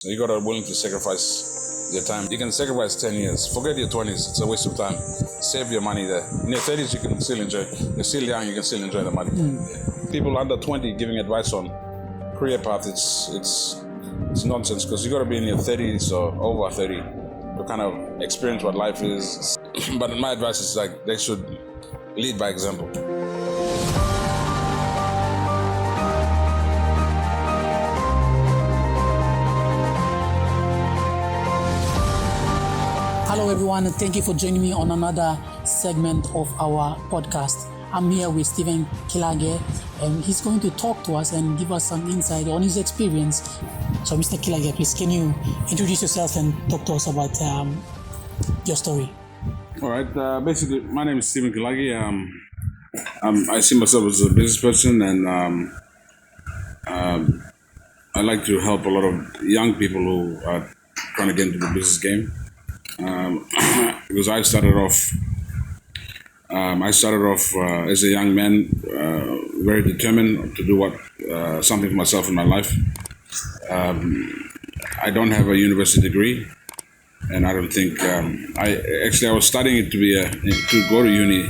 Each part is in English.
So you gotta be willing to sacrifice your time. You can sacrifice 10 years. Forget your 20s. It's a waste of time. Save your money there. In your 30s, you can still enjoy. You're still young. You can still enjoy the money. People under 20 giving advice on career path. It's nonsense because you gotta be in your 30s or over 30 to kind of experience what life is. But my advice is like they should lead by example. Hello everyone, and thank you for joining me on another segment of our podcast. I'm here with Stephen Kilage, and he's going to talk to us and give us some insight on his experience. So Mr. Kilage, please can you introduce yourself and talk to us about your story? All right, basically my name is Stephen Kilage. I see myself as a business person, and I like to help a lot of young people who are trying to get into the business game. Because I started off as a young man, very determined to do something for myself in my life. I don't have a university degree, and I don't think I was studying it to go to uni,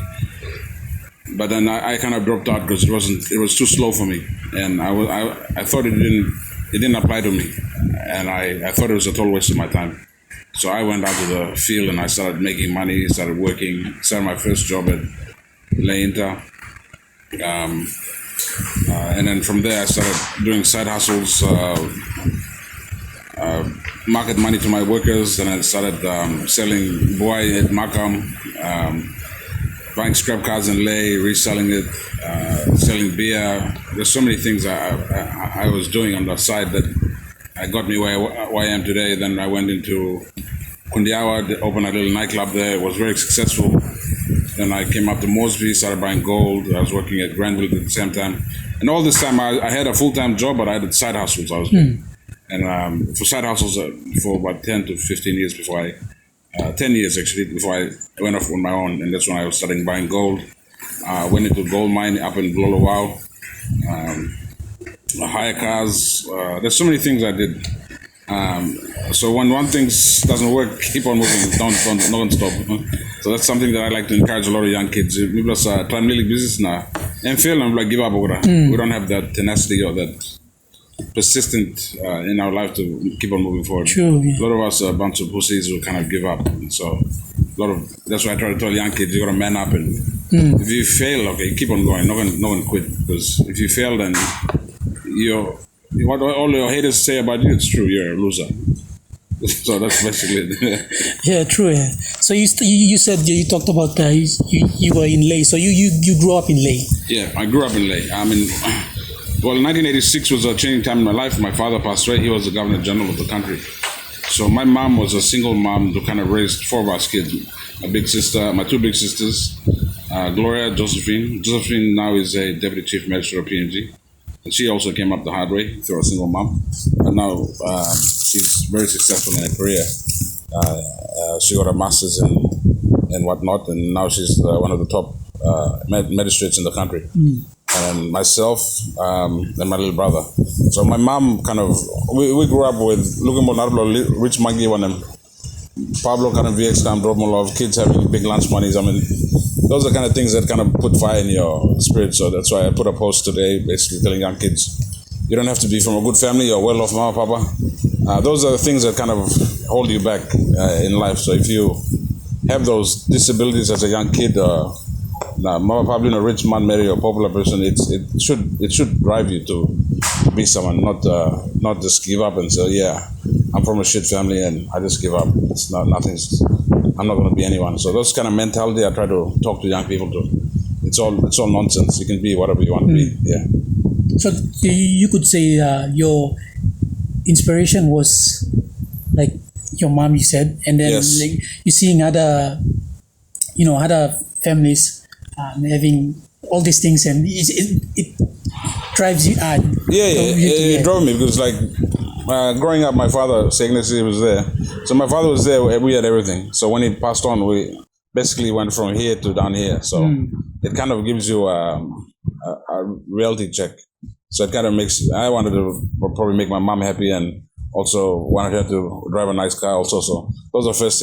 but then I kind of dropped out because it was too slow for me, and I thought it didn't apply to me, and I thought it was a total waste of my time. So I went out to the field and I started making money, started working, started my first job at La Inter. And then from there I started doing side hustles, market money to my workers, and I started selling boy at Markham, buying scrap cars in Lay, reselling it, selling beer. There's so many things I was doing on the side that got me where I am today. Then I went into Kundiawa, opened a little nightclub there. It was very successful. Then I came up to Moresby, started buying gold. I was working at Granville at the same time. And all this time I had a full-time job, but I had side hustles I was doing. And for side hustles for about 10 to 15 years 10 years actually, before I went off on my own. And that's when I was starting buying gold. Went into gold mine up in Glolowau. Hire cars. There's so many things I did. So when one thing doesn't work, keep on moving. Don't stop. So that's something that I like to encourage a lot of young kids. We just try really business now and fail and give up. We don't have that tenacity or that persistent in our life to keep on moving forward. True, yeah. A lot of us are a bunch of pussies who kind of give up. So that's why I try to tell young kids, you got to man up, and if you fail, okay, keep on going. No one quit, because if you fail, then what all your haters say about you, it's true. You're a loser. So that's basically it. Yeah, true. Yeah. So you said you talked about you were in Lay. So you grew up in Lay. Yeah, I grew up in Lay. 1986 was a changing time in my life. My father passed away. He was the Governor General of the country. So my mom was a single mom who kind of raised four of us kids. My two big sisters, Gloria, Josephine. Josephine now is a Deputy Chief Magistrate of PNG. And she also came up the hard way through a single mom. But now she's very successful in her career. She got a master's in whatnot, and now she's one of the top magistrates in the country. And myself and my little brother. So my mom we grew up with Rich Maggie one and Pablo VX drop love, kids having big lunch monies. Those are the kind of things that kind of put fire in your spirit. So that's why I put a post today basically telling young kids, you don't have to be from a good family or well-off mama, papa. Those are the things that kind of hold you back in life. So if you have those disabilities as a young kid, mama, probably a rich man, marry a popular person, it should drive you to be someone, not just give up and say, yeah, I'm from a shit family and I just give up. I'm not going to be anyone. So those kind of mentality I try to talk to young people to. It's all nonsense. You can be whatever you want to be. Yeah. So you could say your inspiration was like your mom, you said, and then yes. Like you're seeing other families having all these things, and it drives you. It drove me because growing up, my father, Signesi, was there. So my father was there. We had everything. So when he passed on, we basically went from here to down here. So it kind of gives you a reality check. So it kind of I wanted to probably make my mom happy and Also wanted her to drive a nice car also. So those are the first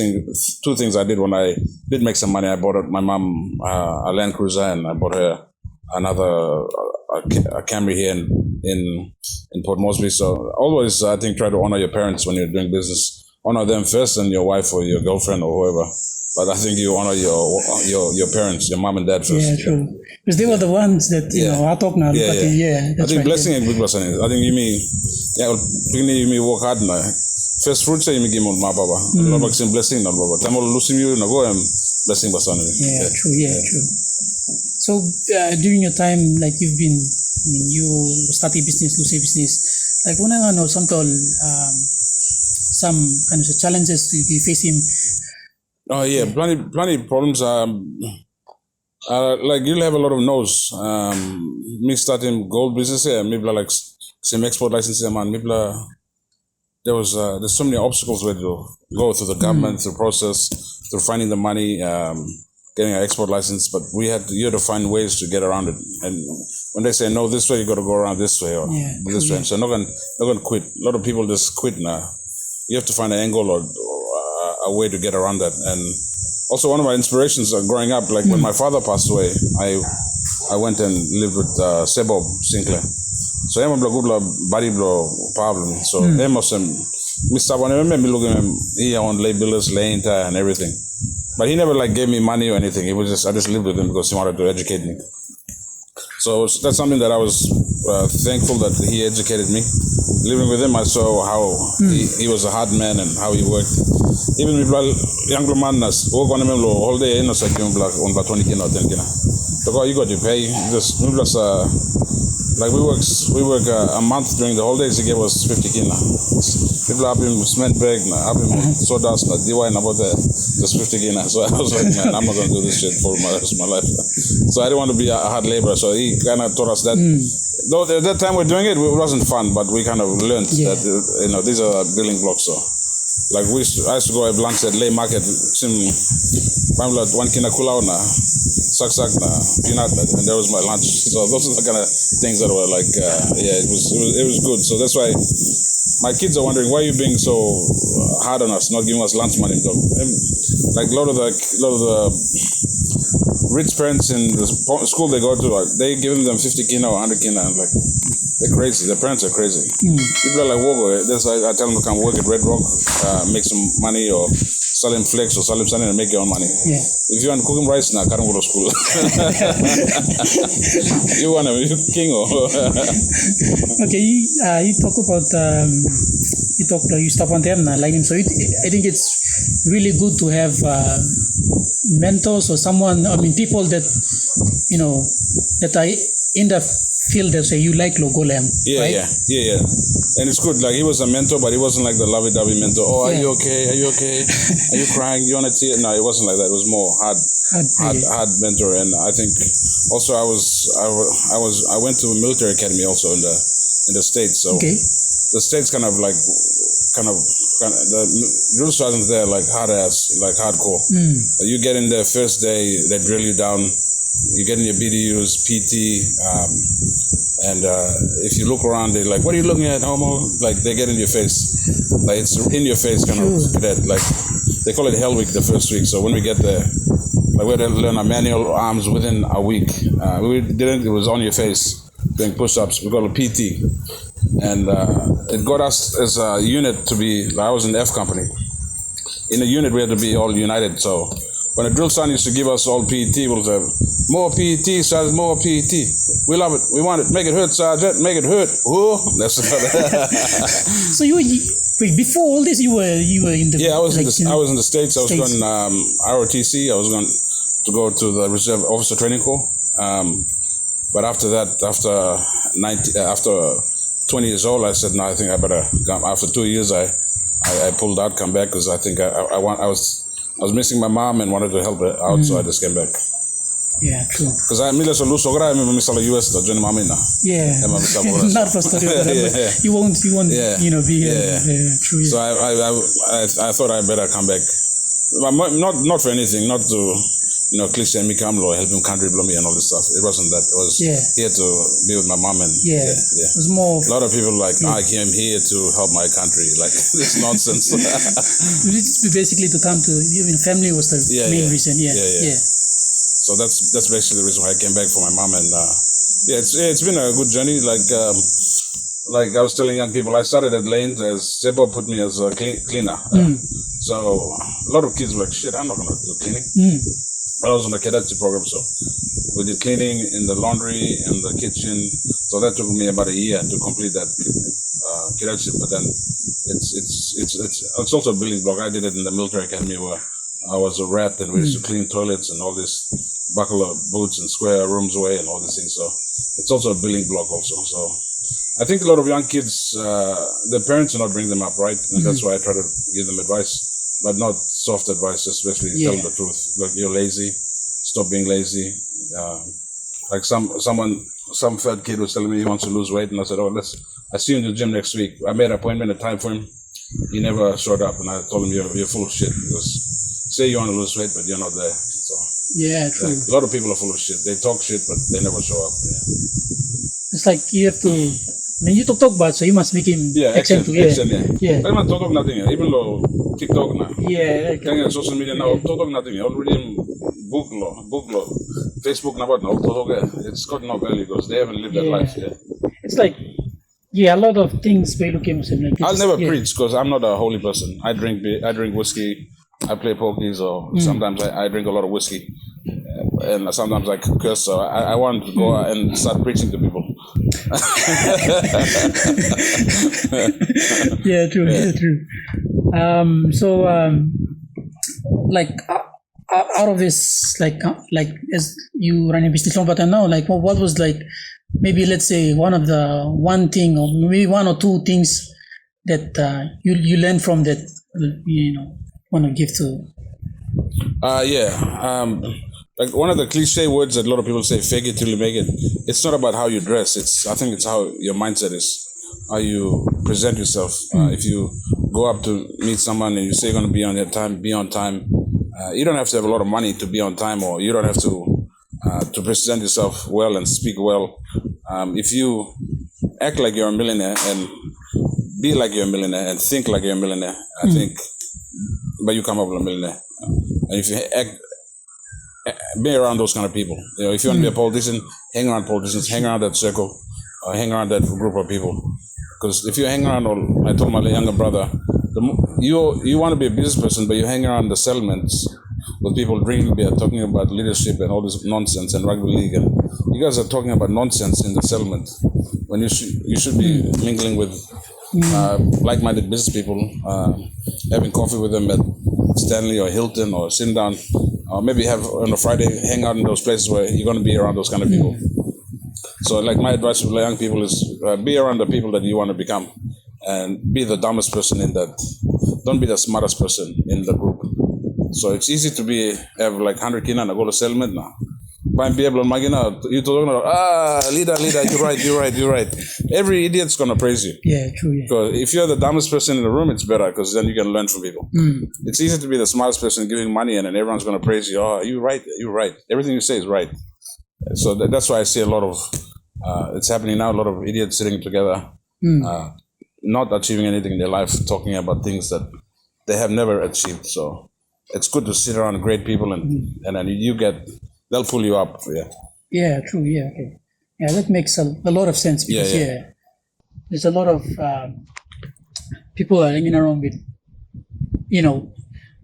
two things I did when I did make some money. I bought my mom a Land Cruiser, and I bought her another a Camry here in Port Moresby. So always, I think, try to honor your parents when you're doing business. Honor them first, and your wife or your girlfriend or whoever. But I think you honor your parents, your mom and dad first. Yeah, true. Because they were the ones that, I talk now. I think blessing and good blessing. I think you mean work hard now. First fruit say you give me my baba. No blessing no baba. Time losing you no go and blessing basani. Yeah, true. True. So during your time, like you started business, Lucy business. Like when I know some kind of challenges you face him. Oh yeah, plenty problems. Like you'll have a lot of no's. Me starting gold business here, maybe like some export licenses, man. Maybe there's so many obstacles where to go through the government, through process, through finding the money, getting an export license. But you had to find ways to get around it. And when they say no this way, you got to go around this way or this way. So not gonna quit. A lot of people just quit now. You have to find an angle or a way to get around that. And also one of my inspirations growing up, like when my father passed away, I went and lived with Sebo Sinclair. So I'm a good body blow problem. So they must Mr. One me looking at him, he owned labelers, lane tire and everything. But he never gave me money or anything. I just lived with him because he wanted to educate me. So that's something that I was thankful that he educated me. Living with him, I saw how he was a hard man and how he worked. Even with young man, work on him all day, no like on 20 kina or 10 kina. So you got to pay. Just we work a month during the holidays. He gave us 50 kina. People have him cement bag, have him sawdust, DIY about that. Just 50 kina. So I was like, man, I'm not going to do this shit for my rest of my life. So I didn't want to be a hard laborer. So he kind of taught us that. Though at that time we're doing it wasn't fun, but we kind of learned that these are building blocks. So like I used to go at lunch at Lay Market, sim 1 kina kula na sak na peanut, and that was my lunch. So those are the kind of things that were like it was good. So that's why my kids are wondering why are you being so hard on us, not giving us lunch money. Like a lot of the rich parents in the school they go to, they give them 50 kina or 100 kina, and they're crazy. Their parents are crazy. People are like, Wogo, I tell them to come work at Red Rock, make some money, or sell him flex or sell him something and make your own money. Yeah. If you want to cook him rice now, can't go to school. You want to be king or? Okay, you talk about you stop on them like him. So I think it's really good to have mentors or someone. I mean, people that that are in the field that say you like Logolem. Right? Yeah. And it's good. Like he was a mentor, but he wasn't like the lovey-dovey mentor. Oh, are you okay? Are you okay? Are you crying? You want to tear? No, it wasn't like that. It was more hard mentor. And I think also I went to a military academy also in the States. So the States kind of the drill sergeants there like hard ass, like hardcore. You get in there first day, they drill you down. You get in your BDUs, PT, and if you look around, they're like, "What are you looking at, homo?" Like they get in your face, like it's in your face, kind of that. Like they call it Hell Week the first week. So when we get there, like we had to learn our manual arms within a week. We didn't. It was on your face doing push-ups. We call it PT, and it got us as a unit to be. I was in the F company. In the unit, we had to be all united. So when a drill sergeant used to give us all PET, we'll say, more PET, Sergeant, more PET. We love it. We want it. Make it hurt, Sergeant. Make it hurt. Whoa. That's So before all this, you were in the... Yeah, I was in the States. I was going ROTC. I was going to go to the Reserve Officer Training Corps. But after that, after 20 years old, I said, no, I think I better come. After 2 years, I pulled out, come back, because I think I was missing my mom and wanted to help her out, so I just came back. Yeah, true. Because I miss US to join mama now. Yeah. Not for story. You won't be here. Yeah, true. So I thought I better come back. Not for anything, not to cliche me kamlo, help him country blow me and all this stuff. It wasn't that. It was here to be with my mom and It was more. A lot of people like I came here to help my country. Like this nonsense. Basically to come to even family was the main reason. Yeah. So that's basically the reason why I came back for my mom and it's been a good journey. Like I was telling young people, I started at Lanes as Sebo put me as a cleaner. So a lot of kids were like, shit, I'm not going to do cleaning. But I was on the cadetship program, so we did cleaning in the laundry and the kitchen. So that took me about a year to complete that cadetship. But then it's also a building block. I did it in the military academy where I was a rat and we used to clean toilets and all this, buckle of boots and square rooms away and all these things. So it's also a building block also. So I think a lot of young kids, their parents do not bring them up, right? And that's why I try to give them advice, but not soft advice, especially tell them the truth. Like, you're lazy, stop being lazy. Like some fat kid was telling me he wants to lose weight, and I said, I see you in the gym next week. I made an appointment, a time for him. He never showed up, and I told him, you're full of shit, because say you want to lose weight, but you're not there. So true. A lot of people are full of shit. They talk shit, but they never show up. It's like you have to. When you talk about, so you must make him accent too. But man, talk nothing. Even though TikTok now. Kaya social media now, talk nothing. Already book law, Facebook now, but no talk. It's got no value because they haven't lived their life. It's like a lot of things. I'll never preach because I'm not a holy person. I drink whiskey. I play pokies, or sometimes I drink a lot of whiskey, and sometimes I curse. So I want to go out and start preaching to people. True. Like out of this, like as you run a business long, but I know, like, what was like, maybe let's say one thing, or maybe one or two things that you learned from that, want to give to. Like one of the cliche words that a lot of people say, fake it till you make it. It's not about how you dress. I think it's how your mindset is, how you present yourself. If you go up to meet someone and you say you're going to be on your time, be on time. You don't have to have a lot of money to be on time, or you don't have to present yourself well and speak well. If you act like you're a millionaire and be like you're a millionaire and think like you're a millionaire, I think, but you come up with a millionaire. And if you be around those kind of people. If you want to be a politician, hang around politicians, hang around that circle, hang around that group of people. Because if you hang around, I told my younger brother, you want to be a business person, but you hang around the settlements with people drinking beer, talking about leadership and all this nonsense and rugby league, and you guys are talking about nonsense in the settlement when you should be mingling with like-minded business people, having coffee with them at Stanley or Hilton, or sitting down, or maybe have on a Friday hang out in those places where you're going to be around those kind of people. So like my advice to young people is be around the people that you want to become, and be the dumbest person in that. Don't be the smartest person in the group. So it's easy to have like 100 kina and go to settlement now. Be able to you talking about, leader, you're right. Every idiot's gonna praise you. Yeah, true. Yeah. Because if you're the dumbest person in the room, it's better, because then you can learn from people. It's easy to be the smartest person giving money, and then everyone's gonna praise you. Oh, you're right. Everything you say is right. So that's why I see a lot of it's happening now. A lot of idiots sitting together, not achieving anything in their life, talking about things that they have never achieved. So it's good to sit around great people, and then they'll pull you up. Yeah, true. Yeah, okay. Yeah, that makes a lot of sense, because there's a lot of people are hanging around with,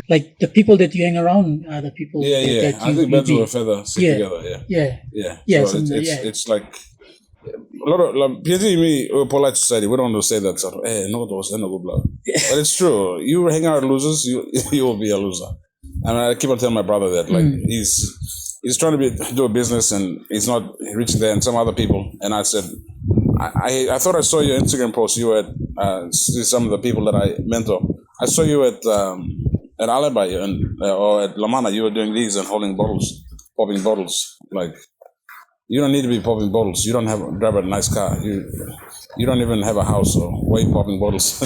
like the people that you hang around are the people. That I think birds of a feather stick together. So it's like a lot of me, we're a polite society. We don't want to say that sort of, but it's true. You hang out with losers, you will be a loser. And I keep on telling my brother that, like, he's trying to do a business and he's not reaching there, and some other people. And I said, I thought I saw your Instagram post. You were at some of the people that I mentor. I saw you at Alibi or at Lamana. You were doing these and holding bottles, popping bottles. Like, You don't need to be popping bottles. You don't drive a nice car. You don't even have a house, so why are you popping bottles?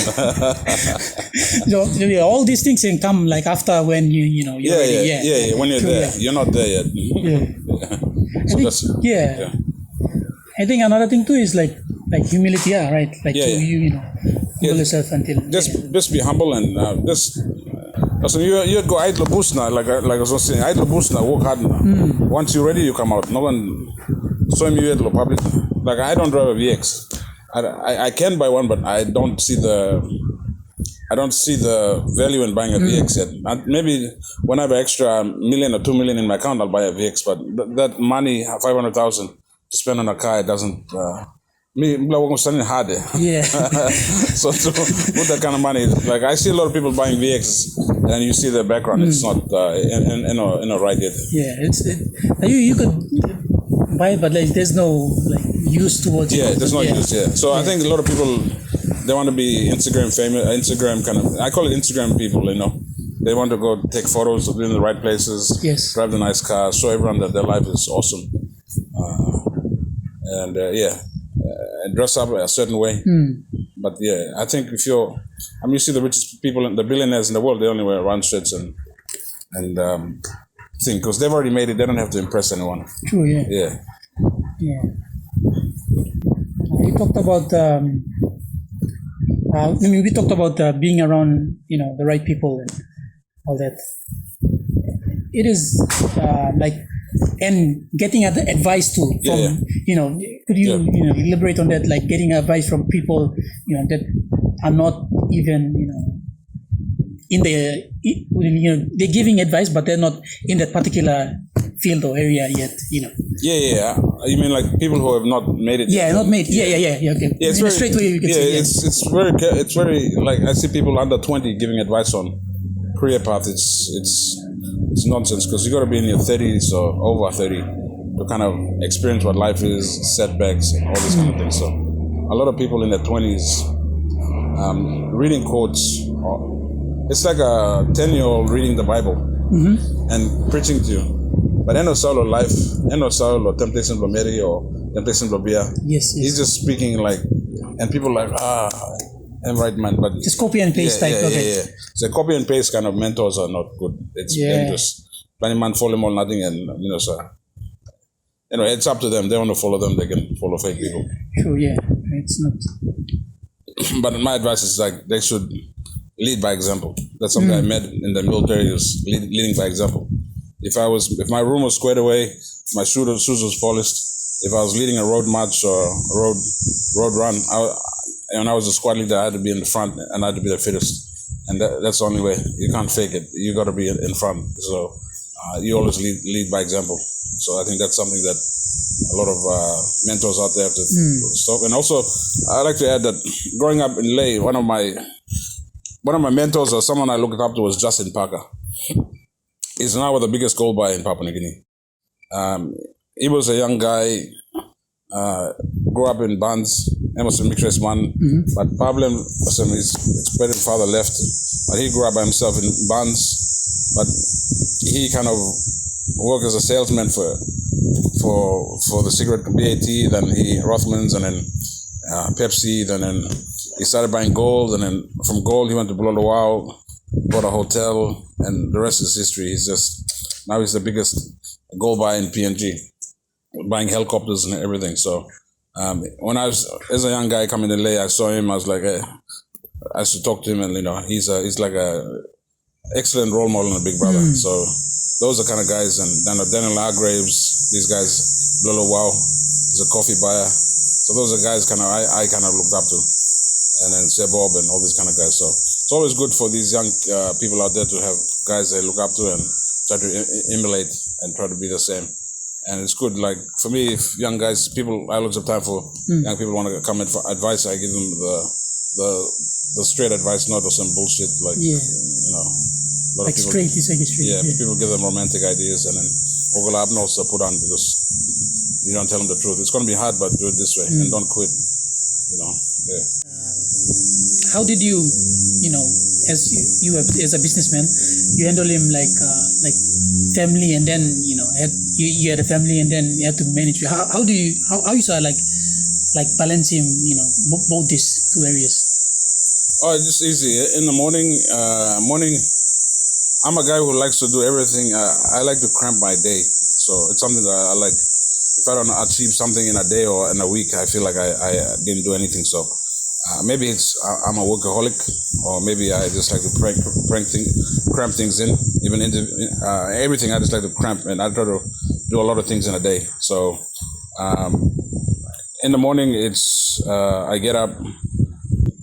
All these things can come like after when you're ready. When you're there, you're not there yet. Yeah. I think another thing too is like humility, right? Like humble yourself until just be humble and just. So you go idle boost now, like I was saying, idle boost now, work hard now. Once you're ready, you come out. No one saw me at public. Like I don't drive a VX. I can buy one, but I don't see the value in buying a VX yet. Maybe when I have an extra million or 2 million in my account, I'll buy a VX. But that money, 500,000 to spend on a car, it doesn't. Me, I'm studying hard. Yeah. So to put that kind of money, like I see a lot of people buying VX, and you see the background. It's not in a right yet. Yeah, you could buy it, but like there's no use towards it. Yeah, there's no use. Yeah. So I think a lot of people they want to be Instagram famous, Instagram kind of. I call it Instagram people. They want to go take photos of in the right places. Yes. Drive the nice car, show everyone that their life is awesome. And dress up a certain way. But yeah, I think if you see the richest people, the billionaires in the world, they only wear round shirts and thing because they've already made it. They don't have to impress anyone. True. Yeah. Yeah. Yeah. We talked about. We talked about being around, the right people and all that. It is and getting advice too from could you elaborate on that, like getting advice from people that are not even in the they're giving advice but they're not in that particular field or area yet. Yeah. You mean like people who have not made it? Yeah, not made. Yeah. Okay. Yeah, it's very, straight way you can say. It's very like I see people under 20 giving advice on career path. It's nonsense because you got to be in your 30s or over 30 to kind of experience what life is, setbacks and all this kind of thing. So a lot of people in their 20s reading quotes. It's like a 10-year-old reading the Bible and preaching to you. But eno solo life, eno solo temptation lo Mary or temptation lo Bia. Yes. He's just speaking like, and people like, I'm right, man. But just copy and paste type of it. Yeah. So copy and paste kind of mentors are not good. It's dangerous. But man follow them all nothing, and so it's up to them. They want to follow them. They can follow fake people. Sure. Yeah. It's not. But my advice is like they should lead by example. That's something I met in the military is leading by example. If my room was squared away, my shoes was polished, if I was leading a road march or a road run, when I was a squad leader, I had to be in the front and I had to be the fittest. And that's the only way. You can't fake it. You got to be in front. So you always lead by example. So I think that's something that a lot of mentors out there have to stop. And also, I like to add that growing up in Ley, one of my mentors or someone I looked up to was Justin Parker. He's now the biggest gold buyer in Papua New Guinea. He was a young guy, grew up in Bans, and was a mixed race man. But problem was his experienced father left, but he grew up by himself in Bans. But he kind of worked as a salesman for the cigarette BAT, then Rothmans, and then Pepsi, then he started buying gold, and then from gold he went to Bulawau, bought a hotel, and the rest is history. He's the biggest gold buyer in PNG, buying helicopters and everything. So when I was as a young guy coming to Ley, I saw him. I was like, I should talk to him, and he's like a excellent role model and a big brother. So those are kind of guys, and Daniel Hargraves, these guys, Lolo Wow, is a coffee buyer. So those are guys I kind of looked up to, and then Sebob and all these kind of guys. So it's always good for these young people out there to have guys they look up to and try to emulate and try to be the same. And it's good, like for me, if young guys, I look up time for young people want to come in for advice, I give them the straight advice, not some bullshit like a lot of people, straight. Yeah, people give them romantic ideas and then also put on because you don't tell them the truth. It's going to be hard, but do it this way and don't quit. How did you, as you as a businessman, you handle him like family, and then you had a family, and then you had to manage. How do you how you sort of like balance him? Both these two areas. Oh, it's just easy. In the morning, I'm a guy who likes to do everything. I like to cramp my day, so it's something that I like. If I don't achieve something in a day or in a week, I feel like I didn't do anything. So maybe I'm a workaholic, or maybe I just like to cramp things in. Even everything, I just like to cramp, and I try to do a lot of things in a day. So in the morning, it's I get up.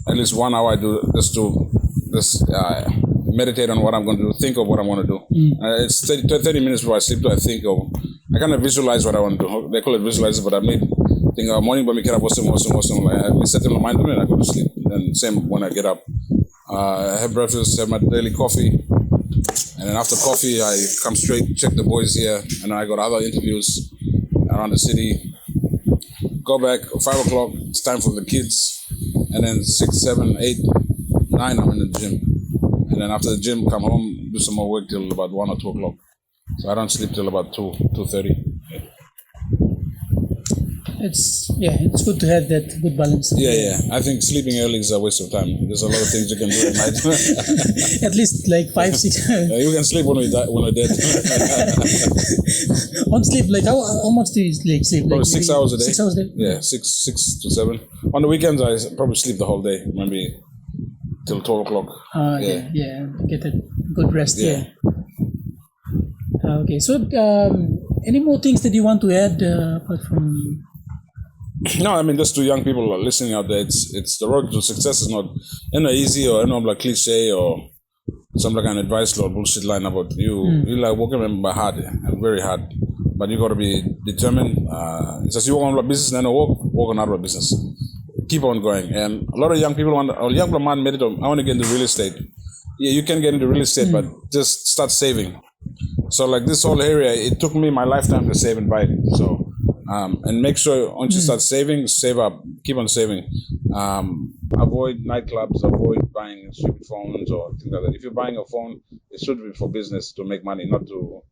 At least 1 hour I do just meditate on what I'm going to do, think of what I'm going to do. It's 30 minutes before I sleep. I think of, I kind of visualize what I want to do. They call it visualize, but I made think morning when we get up, what's like I set in my mind and I go to sleep. And same when I get up, I have breakfast, have my daily coffee, and then after coffee I come straight, check the boys here, and then I got other interviews around the city. Go back 5 o'clock. It's time for the kids. And then 6, 7, 8, 9, I'm in the gym. And then after the gym, come home, do some more work till about 1 or 2 o'clock. So I don't sleep till about 2:30. It's good to have that good balance. Yeah. I think sleeping early is a waste of time. There's a lot of things you can do at night. At least like 5, 6. You can sleep when we're dead. On sleep, like how much do you sleep? Probably like 6 hours a day. 6 hours a day? Yeah, 6 to 7. On the weekends, I probably sleep the whole day, maybe till 12 o'clock. Yeah, get a good rest. Yeah. Okay, so any more things that you want to add apart from? No, I mean, just to young people who are listening out there, it's the road to success is not easy or like cliche or some like an advice or bullshit line about you. You like working by hard, very hard, but you got to be determined. It's as you want a business, then work on other business. Keep on going. And a lot of young people young man made it. I want to get into real estate. Yeah, you can get into real estate, but just start saving. So like this whole area, it took me my lifetime to save and buy it. So. And make sure once you start saving, save up, keep on saving. Avoid nightclubs, avoid buying stupid phones or things like that. If you're buying a phone, it should be for business to make money, not to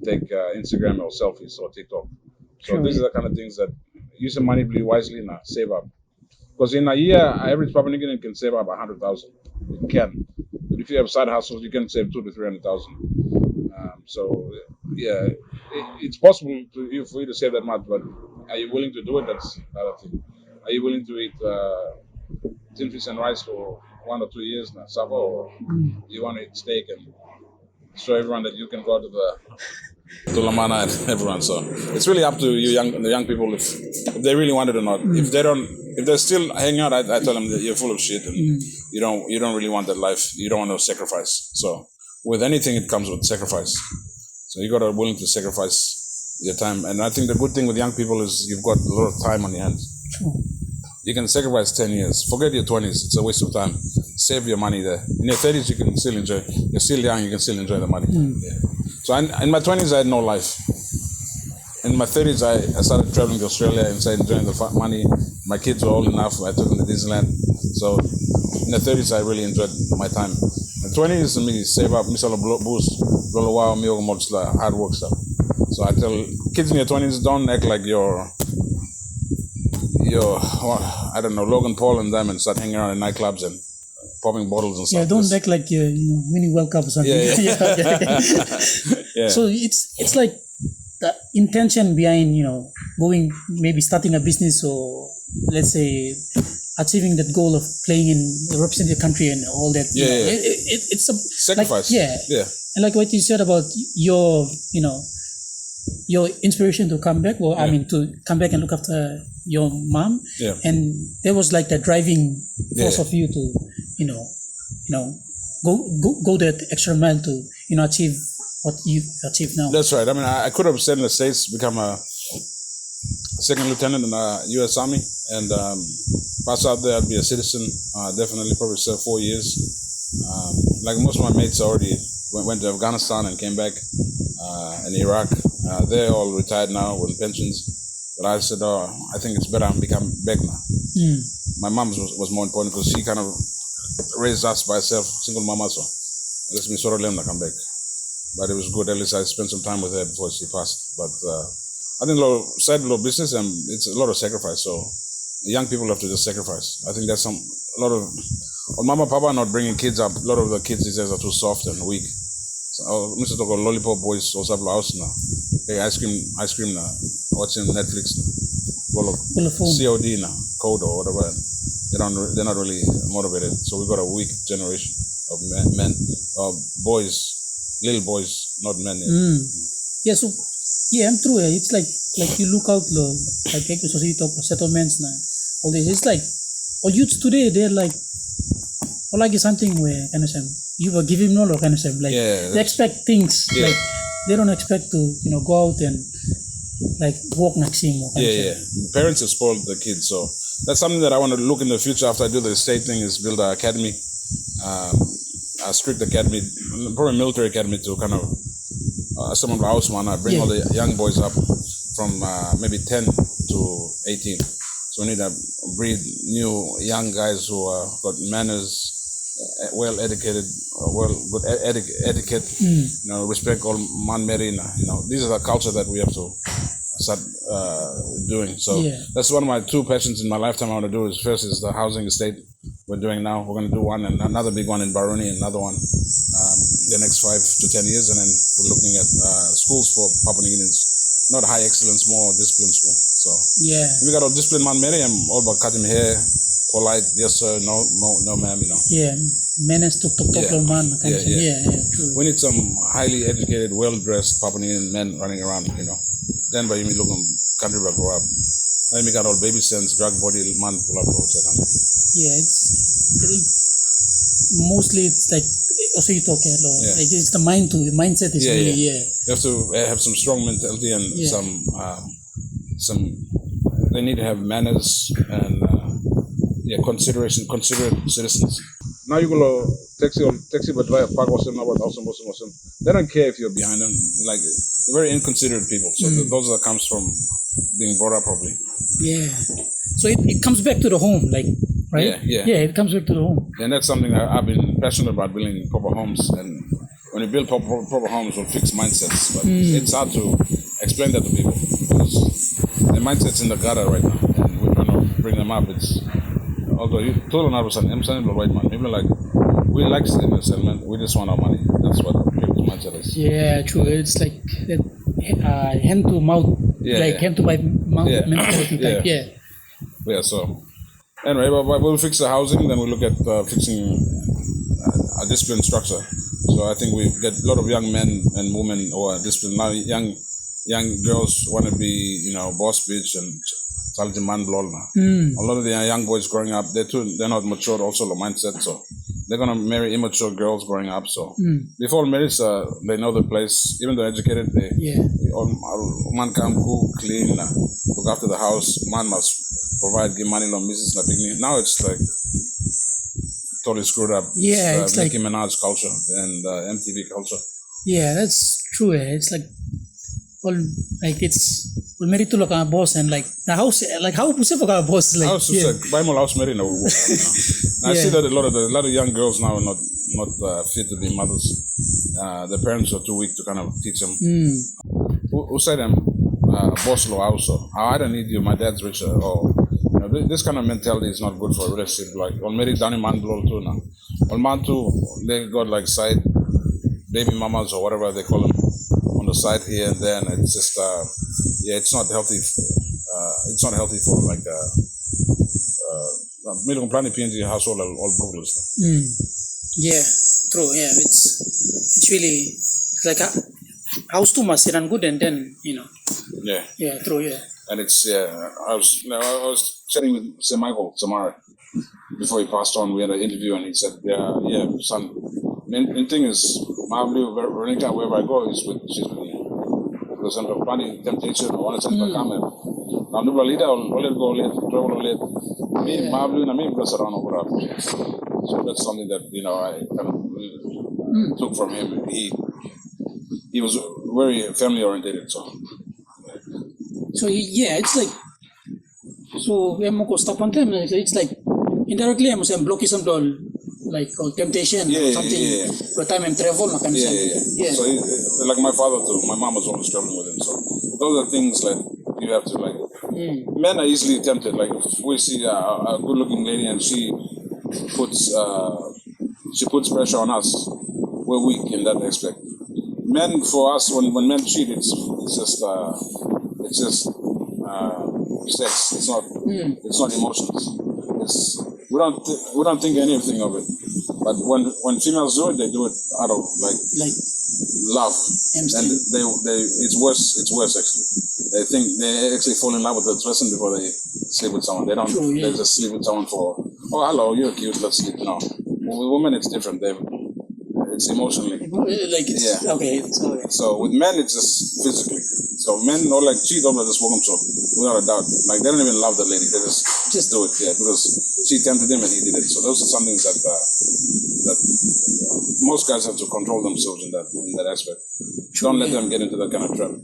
take Instagram or selfies or TikTok. So these are the kind of things that use the money wisely now, save up. Because in a year, average Papua New Guinean can save up 100,000. You can. But if you have side hustles, you can save 200,000 to 300,000. So yeah, it's possible for you to save that much, but are you willing to do it? That's another thing. Are you willing to eat tin fish and rice for 1 or 2 years now, suffer, or you want to eat steak and show everyone that you can go to Lamana and everyone? So it's really up to you, the young people, if they really want it or not. If they're still hanging out, I tell them that you're full of shit and you don't really want that life. You don't want to sacrifice. So with anything, it comes with sacrifice. So you got to be willing to sacrifice your time. And I think the good thing with young people is you've got a lot of time on your hands. Sure. You can sacrifice 10 years. Forget your 20s. It's a waste of time. Save your money there. In your 30s, you can still enjoy. You're still young. You can still enjoy the money. Yeah. So in my 20s, I had no life. In my 30s, I started traveling to Australia and started enjoying the money. My kids were old enough. I took them to Disneyland. So in the 30s, I really enjoyed my time. The 20s, I mean, save up, miss all the boost, hard work stuff. So I tell kids in your 20s, don't act like you're I don't know, Logan Paul and them, and start hanging around in nightclubs and popping bottles and stuff. Yeah, don't act like you're winning World Cup or something. Yeah. So it's like the intention behind going, maybe starting a business, or let's say achieving that goal of playing in representing the country and all that. It's a sacrifice. Like, and like what you said about your inspiration to come back, I mean to come back and look after your mom. Yeah. And there was like the driving force of you to go that extra mile to achieve what you achieve now. That's right. I mean, I could have stayed in the States, become a second lieutenant in the U.S. Army, and pass out there. I'd be a citizen. Definitely, probably serve 4 years. Like most of my mates already went to Afghanistan and came back, and Iraq. They're all retired now with pensions. But I said, I think it's better I become back now. My mom was more important because she kind of raised us by herself, single mama, so let's be sort of them to come back. But it was good. At least I spent some time with her before she passed. But I think a lot of business, and it's a lot of sacrifice. So young people have to just sacrifice. I think there's a lot of mama, papa are not bringing kids up. A lot of the kids these days are too soft and weak. So Mr. Toko lollipop boys also have house now. Hey, ice cream now. Watching Netflix now. COD now, code or whatever. They're not really motivated. So we got a weak generation of men, boys. Little boys, not men. Yeah, so I'm true. It's like you look out like society of settlements now. All this, it's like all youths today they're like something where kind of you were giving no kind of like they expect things like they don't expect to go out and like walk next to him. Parents have spoiled the kids, so that's something that I want to look in the future after I do the state thing is build an academy. A strict academy, probably military academy to kind of some of the house man, bring all the young boys up from maybe 10 to 18. So we need to breed new young guys who got manners, well educated, good etiquette, respect all man marina. These are the culture that we have to start doing. So that's one of my two passions in my lifetime I want to do is first is the housing estate we're doing now. We're going to do one and another big one in Baruni, another one the next 5 to 10 years. And then we're looking at schools for Papua New Guineans, not high excellence, more discipline school. So we got a discipline man, Mary. I'm all about cutting hair, polite, yes sir, no ma'am, Manners to man. True. We need some highly educated, well-dressed Papua New Guinean men running around, Then by you look on country where I grow up. Then we got all baby sense, drug body, man, pull up roads, that kind of. I think mostly it's like also you talk like it's the mindset is really You have to have some strong mentality and some they need to have manners and considerate citizens. Now you go taxi but drive park was about awesome. They don't care if you're behind them. Like they're very inconsiderate people. So those that comes from being brought up properly. So it comes back to the home, like right? It comes back to the home. And that's something I've been passionate about, building proper homes. And when you build proper homes, will fix mindsets. But it's hard to explain that to people because the mindset's in the gutter right now, and we're trying to bring them up. Although you told another person, I'm saying the right man. People are like, we like staying in the settlement. We just want our money. That's what people's mindset is. Yeah, true. It's like hand to mouth, hand to mouth mentality type. So anyway, but we'll fix the housing, then we'll look at fixing a discipline structure. So I think we get a lot of young men and women who are disciplined. Now young girls want to be, boss bitch and man blol now. A lot of the young boys growing up, they're not matured also the mindset, so they're gonna marry immature girls growing up. So before marriage, they know the place, even though educated, man come cook, clean, look after the house. Man must provide, give money on business, picnic. Now it's like totally screwed up. It's Nicki Minaj culture and MTV culture. Yeah, that's true. It's like all like it's married to like a boss and like the house, like how pussy for a boss like house buy more house married now. I see that a lot of young girls now are not fit to be mothers. The parents are too weak to kind of teach them. Who said them boss law also? I don't need you. My dad's richer. Or this kind of mentality is not good for a relationship. Like already down in man blow too now. On man too, they got like side baby mamas or whatever they call them on the side here and there, and it's just it's not healthy. It's not healthy for like middle planet PNG household all Brooklyn. Yeah, true. Yeah, it's really like a house too must run good and then Yeah, true. Yeah. And it's I was chatting with St. Michael Samara before he passed on. We had an interview and he said, son. Main thing is, my anytime wherever I go, she's with me. Because I'm planning temptation, I want to send her a comment. Now, no leader, I'll let go late, travel late. Me, Mablu, and me, plus around over. So that's something that, I kind of took from him. He was very family oriented, so. So, it's like, so, we have to stop on them. It's like, indirectly, I'm saying, block some doll. like temptation or something. By time and travel, So like my father too. My mom was always traveling with him. So those are things like you have to like. Men are easily tempted. Like if we see a good-looking lady and she puts pressure on us, we're weak in that aspect. Men, for us, when men cheat, it's just sex. It's not emotions. We don't think anything of it. But when females do it, they do it out of like love, and it's worse. It's worse actually. They actually fall in love with the person before they sleep with someone. They don't. They just sleep with someone for, oh hello, you're cute, let's sleep. No, with women it's different. It's emotionally. Okay. So with men it's just physically. So men all like cheat on this woman, so without a doubt. Like they don't even love the lady. They just do it, because she tempted him and he did it. So those are some things that most guys have to control themselves in that aspect. Don't let them get into that kind of trap.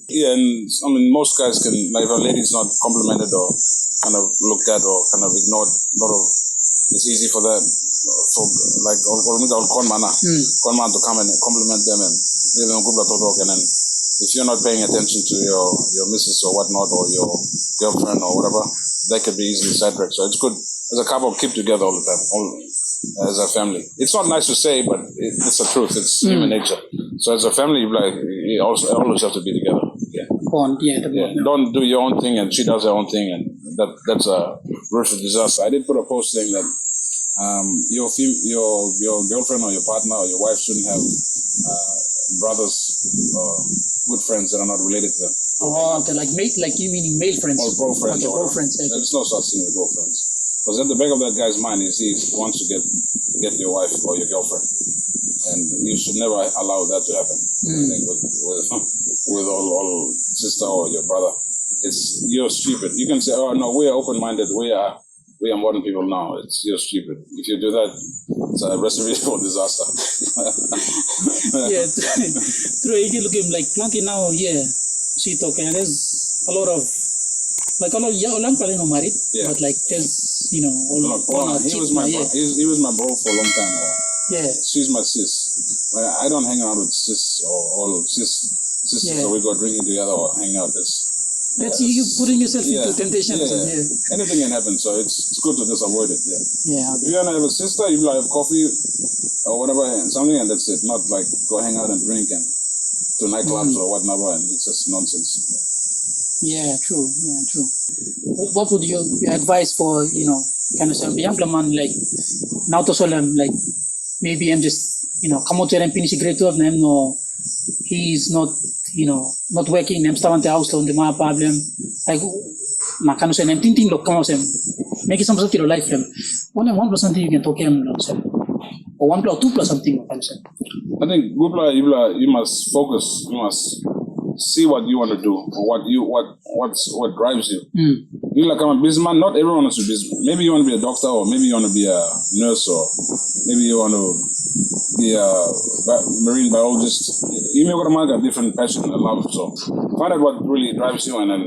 Yeah, and I mean most guys can, like if a lady's not complimented or kind of looked at or kind of ignored, it's easy for them for like con man to come and compliment them and give them good talk, and then if you're not paying attention to your missus or whatnot or your girlfriend or whatever, they could be easily sidetracked. So it's good as a couple keep together all the time, as a family. It's not nice to say, but it's the truth. It's human nature. So as a family, you always have to be together. Don't do your own thing and she does her own thing, and that's a root of disaster. I did put a post saying that your girlfriend or your partner or your wife shouldn't have brothers or good friends that are not related to them. Oh, okay, like you meaning male friends? Or bro friends. Okay, bro friends. Okay. There's no such thing as bro friends. Because at the back of that guy's mind is he wants to get your wife or your girlfriend, and you should never allow that to happen. I think with all sister or your brother, you're stupid. You can say, oh no, we are open-minded. We are modern people now. You're stupid. If you do that, it's a recipe for disaster. True. You look at him like plenty now. She talking. There's a lot of young people married, but like there's he was my bro for a long time. She's my sis. I don't hang out with sis or all sisters. So we go drinking together or hang out. That's you putting yourself into temptation. Anything can happen, so it's good to just avoid it. Okay. If you want to have a sister, you have coffee or whatever, and something, and that's it. Not like go hang out and drink and to nightclubs or whatever, and it's just nonsense. True. What would you advise for kind of some young man like now to solemn like maybe I'm just come out and finish great of them no he's not not working them start the house on the my problem like makano say them thinking look come out make some sort of life them 1% you can talk him or 1 plus 2 plus something I think you must focus, you must see what you want to do or what drives you. You like I'm a businessman. Not everyone is a businessman. Maybe you want to be a doctor, or maybe you want to be a nurse, or maybe you want to be a marine biologist. You may have a different passion and love. So find out what really drives you, and then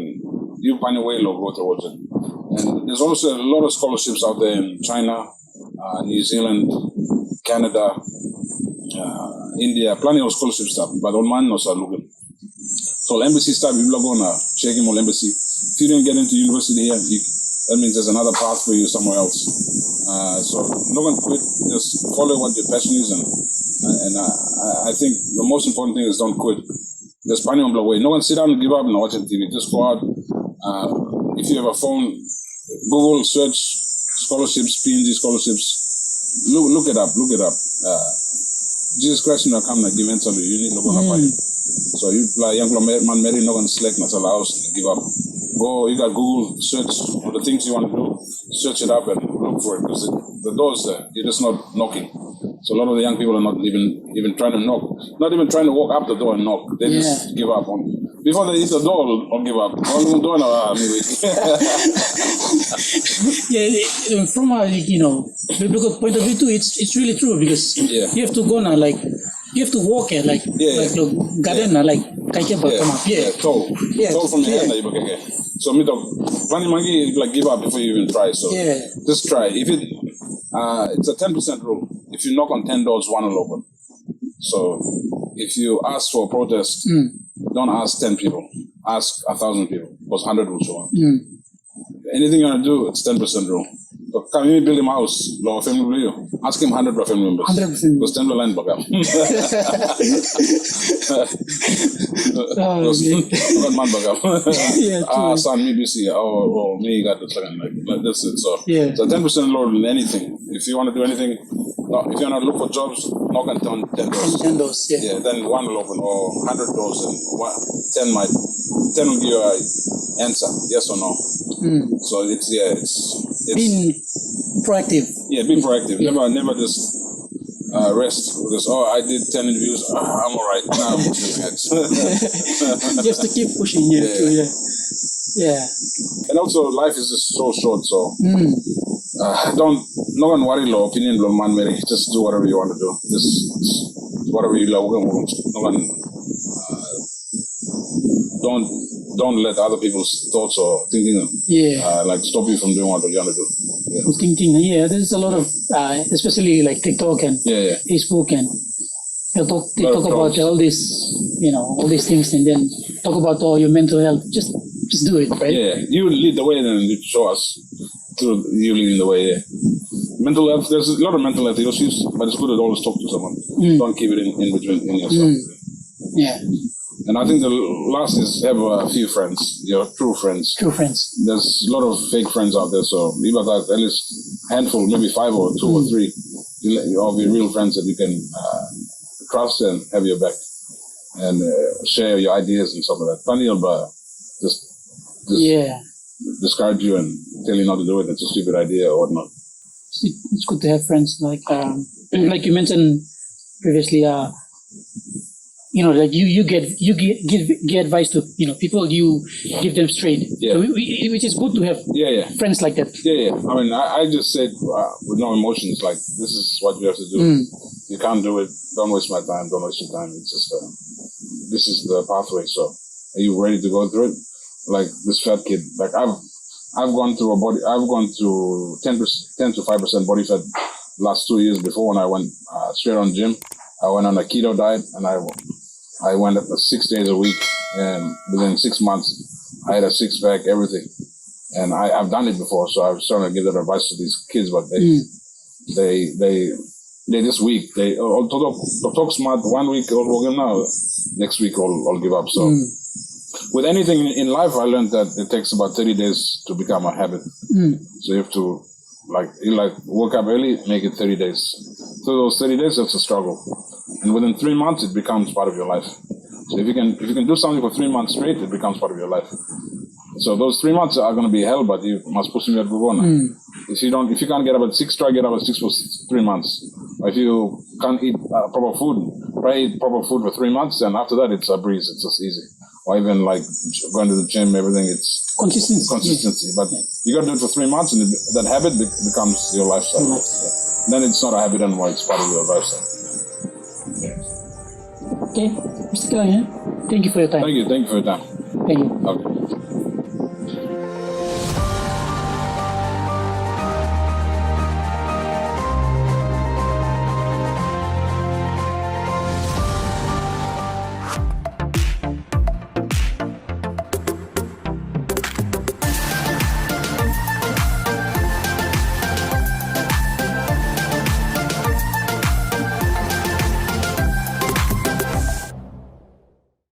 you find a way to go towards it. And there's also a lot of scholarships out there in China, New Zealand, Canada, India. Plenty of scholarship stuff, but on man no looking. So embassy stuff, people are going to check him on embassy. If you didn't get into university here, that means there's another path for you somewhere else. So not going to quit. Just follow what your passion is, and I think the most important thing is don't quit. There's plenty of way. No one sit down and give up and watch TV. Just go out. If you have a phone, Google search scholarships, PNG scholarships. Look it up. Jesus Christ will come and give answer to you. You need to go and find it. So you like young man married, not gonna select not allow us to give up. Go, you got Google, search for the things you want to do, search it up and look for it, because the door's there. You're just not knocking. So a lot of the young people are not even trying to knock, not even trying to walk up the door and knock. They just give up on. Before they hit the door, or give up. From a biblical point of view too, it's really true, because you have to go now you have to walk here like garden like tall from the end you can get. So me talk funny monkey like give up before you even try. So just try. If It's a 10% rule. If you knock on 10 doors, one will open. So if you ask for a protest, don't ask 10 people. Ask 1,000 people, because 100 will show up. Anything you want to do, it's 10% rule. So come here, build him a house, low family you. Ask him 100 family members. 100%. Because 10 will line back up. Man back up. Son, me busy. Oh, me got the second. Like that's it. So, so 10% lower than anything. If you want to do anything, if you want to look for jobs, knock on 10 doors. 10 doors, Yeah, then one will open, or 100 doors, and 10 will give you an answer, yes or no. So it's being proactive. Yeah, be proactive. Never just rest because I did 10 interviews. I'm all right. Now I'm doing it. Just to keep pushing. Yeah. And also, life is just so short. So don't worry about opinion, man. Just do whatever you want to do. Just whatever you love. Don't let other people's thoughts or thinking like stop you from doing what you want to do. Thinking, there's a lot of especially like TikTok and Facebook, and they talk about all these things, and then talk about all your mental health. Just do it, right? Yeah, you lead the way, then you show us through you leading the way. Yeah. Mental health. There's a lot of mental health issues, but it's good to always talk to someone. Don't keep it in between in yourself. Yeah. And I think the last is have a few friends, your true friends. True friends. There's a lot of fake friends out there, so you got at least a handful, maybe 5 or 2 or 3 of your real friends that you can trust and have your back and share your ideas and stuff like that. Plenty of just discourage you and tell you not to do it. It's a stupid idea or whatnot. It's good to have friends like you mentioned previously. Like you give advice to people, you give them straight. So which is good to have friends like that. I mean, I just said with no emotions, like this is what you have to do. You can't do it. Don't waste my time. Don't waste your time. It's just this is the pathway. So are you ready to go through it? Like this fat kid, like I've gone through 10 to 5% body fat last 2 years before when I went straight on gym. I went on a keto diet and I went up 6 days a week, and within 6 months, I had a 6-pack, everything. And I've done it before, so I was trying to give that advice to these kids, but they this week, they talk smart 1 week, I'll work them now, next week I'll give up. So with anything in life, I learned that it takes about 30 days to become a habit. So you have to wake up early, make it 30 days. So those 30 days, it's a struggle. And within 3 months, it becomes part of your life. So if you can do something for 3 months straight, it becomes part of your life. So those 3 months are going to be hell, but you must push them at Gugona. If you can't get up at 6, try get up at 6 for 3 months. Or if you can't eat proper food, try eat proper food for 3 months, and after that, it's a breeze. It's just easy. Or even like going to the gym, everything, it's consistency. But you got to do it for 3 months, and that habit becomes your lifestyle. Then it's not a habit anymore, it's part of your lifestyle. Okay, Mr. Kilage, thank you for your time. Thank you for your time. Thank you. Okay.